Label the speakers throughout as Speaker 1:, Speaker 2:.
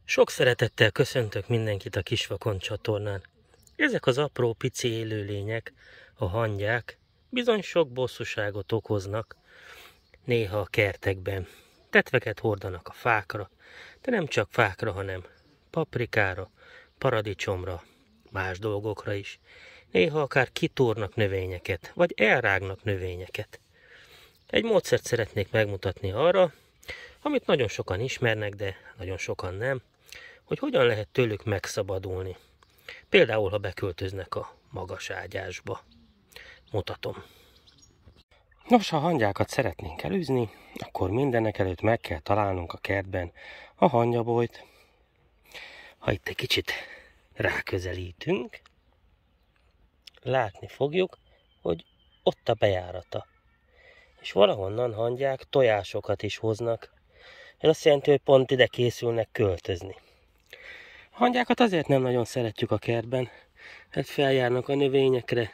Speaker 1: Sok szeretettel köszöntök mindenkit a Kisvakond csatornán. Ezek az apró pici élőlények, a hangyák, bizony sok bosszúságot okoznak, néha a kertekben. Tetveket hordanak a fákra, de nem csak fákra, hanem paprikára, paradicsomra, más dolgokra is. Néha akár kitúrnak növényeket, vagy elrágnak növényeket. Egy módszert szeretnék megmutatni arra, amit nagyon sokan ismernek, de nagyon sokan nem, hogy hogyan lehet tőlük megszabadulni. Például, ha beköltöznek a magas ágyásba. Mutatom. Nos, ha hangyákat szeretnénk elűzni, akkor mindenek előtt meg kell találnunk a kertben a hangyabolyt. Ha itt egy kicsit ráközelítünk, látni fogjuk, hogy ott a bejárata. És valahonnan hangyák tojásokat is hoznak. Ez azt jelenti, hogy pont ide készülnek költözni. A hangyákat azért nem nagyon szeretjük a kertben, mert feljárnak a növényekre,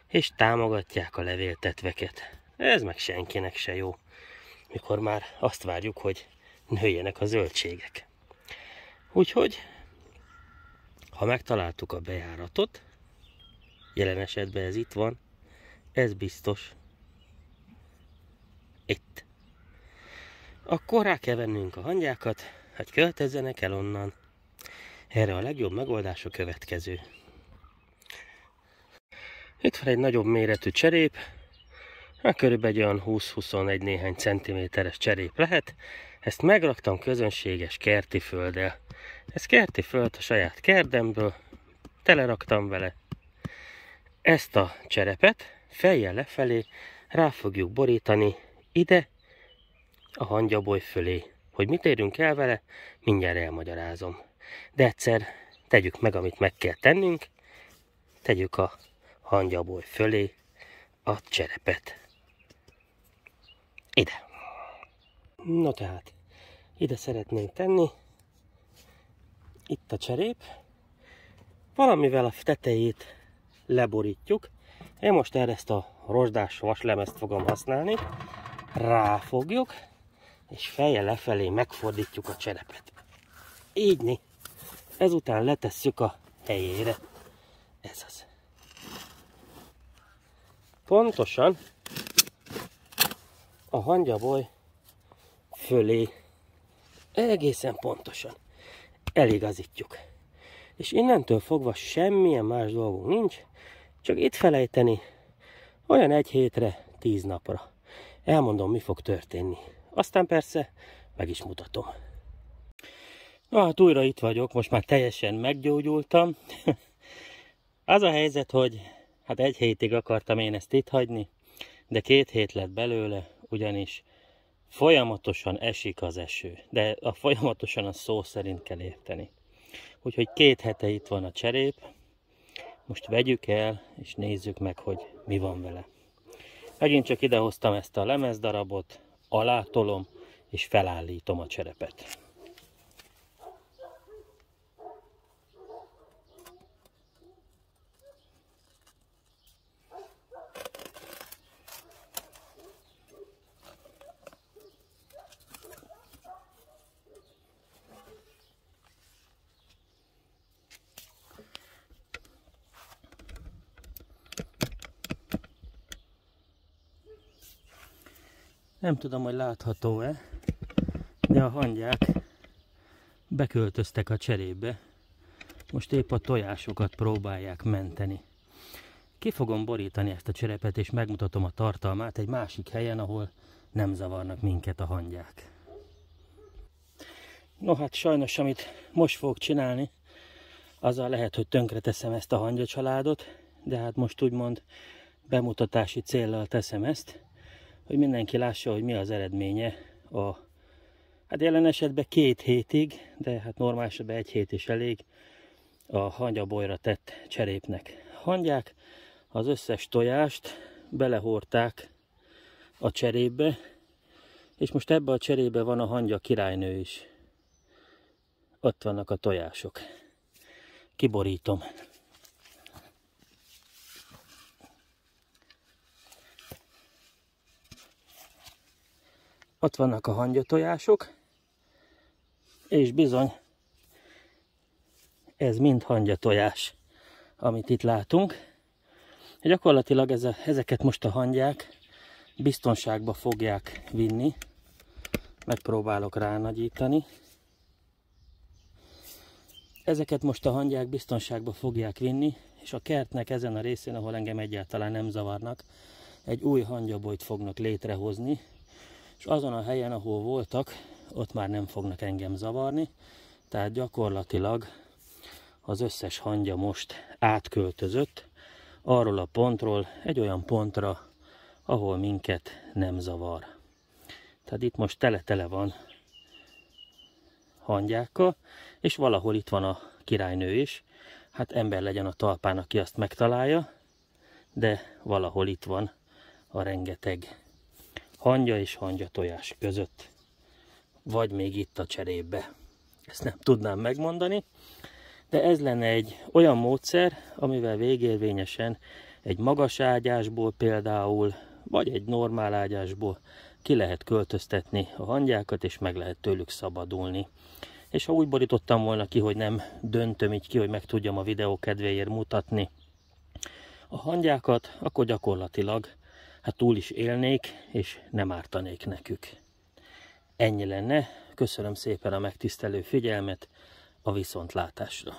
Speaker 1: és támogatják a levéltetveket. Ez meg senkinek se jó, mikor már azt várjuk, hogy nőjenek a zöldségek. Úgyhogy, ha megtaláltuk a bejáratot, jelen esetben ez itt van, ez biztos, itt. Akkor rá kell vennünk a hangyákat, hogy költözzenek el onnan. Erre a legjobb megoldás a következő. Itt van egy nagyobb méretű cserép, körülbelül olyan 20-21 néhány centiméteres cserép lehet. Ezt megraktam közönséges kerti földdel. Ez kerti föld a saját kertemből, teleraktam vele. Ezt a cserepet fejjel lefelé rá fogjuk borítani ide a hangyaboly fölé. Hogy mit érünk el vele, mindjárt elmagyarázom. De egyszer tegyük meg, amit meg kell tennünk. Tegyük a hangyaboly fölé a cserepet. Ide. No tehát, ide szeretnénk tenni. Itt a cserép. Valamivel a tetejét leborítjuk. Én most erre ezt a rozsdás vaslemezt fogom használni. Ráfogjuk, és fejjel lefelé megfordítjuk a cserepet. Ígyni. Ezután letesszük a helyére. Ez az. Pontosan a hangyaboly fölé, egészen pontosan eligazítjuk. És innentől fogva semmilyen más dolgunk nincs, csak itt felejteni olyan 1 hétre, 10 napra. Elmondom, mi fog történni. Aztán persze meg is mutatom. Na hát újra itt vagyok, most már teljesen meggyógyultam. Az a helyzet, hogy hát 1 hétig akartam én ezt itt hagyni, de 2 hét lett belőle, ugyanis folyamatosan esik az eső. De a folyamatosan a szó szerint kell érteni. Úgyhogy 2 hete itt van a cserép. Most vegyük el, és nézzük meg, hogy mi van vele. Megint csak idehoztam ezt a lemezdarabot, alátolom, és felállítom a cserepet. Nem tudom, hogy látható-e, de a hangyák beköltöztek a cserépbe. Most épp a tojásokat próbálják menteni. Ki fogom borítani ezt a cserepet, és megmutatom a tartalmát egy másik helyen, ahol nem zavarnak minket a hangyák. No hát sajnos, amit most fogok csinálni, azzal lehet, hogy tönkreteszem ezt a hangyacsaládot, de hát most úgymond bemutatási céllal teszem ezt, hogy mindenki lássa, hogy mi az eredménye hát jelen esetben 2 hétig, de hát normál esetben 1 hét is elég a hangyabolyra tett cserépnek. Hangyák az összes tojást belehordták a cserépbe, és most ebbe a cserébe van a hangya királynő is. Ott vannak a tojások. kiborítom. Ott vannak a hangyatojások, és bizony ez mind hangyatojás, amit itt látunk. Gyakorlatilag ezeket most a hangyák biztonságba fogják vinni. Megpróbálok ránagyítani. Ezeket most a hangyák biztonságba fogják vinni, és a kertnek ezen a részén, ahol engem egyáltalán nem zavarnak, egy új hangyabolyt fognak létrehozni, és azon a helyen, ahol voltak, ott már nem fognak engem zavarni, tehát gyakorlatilag az összes hangya most átköltözött arról a pontról egy olyan pontra, ahol minket nem zavar. Tehát itt most tele-tele van hangyákkal, és valahol itt van a királynő is. Hát ember legyen a talpán, aki azt megtalálja, de valahol itt van a rengeteg hangya és hangyatojás között. Vagy még itt a cserébe. Ezt nem tudnám megmondani, de ez lenne egy olyan módszer, amivel végérvényesen egy magas ágyásból például, vagy egy normál ágyásból ki lehet költöztetni a hangyákat, és meg lehet tőlük szabadulni. És ha úgy borítottam volna ki, hogy nem döntöm így ki, hogy meg tudjam a videó kedvéért mutatni a hangyákat, akkor gyakorlatilag hát túl is élnék, és nem ártanék nekük. Ennyi lenne. Köszönöm szépen a megtisztelő figyelmet, a viszontlátásra.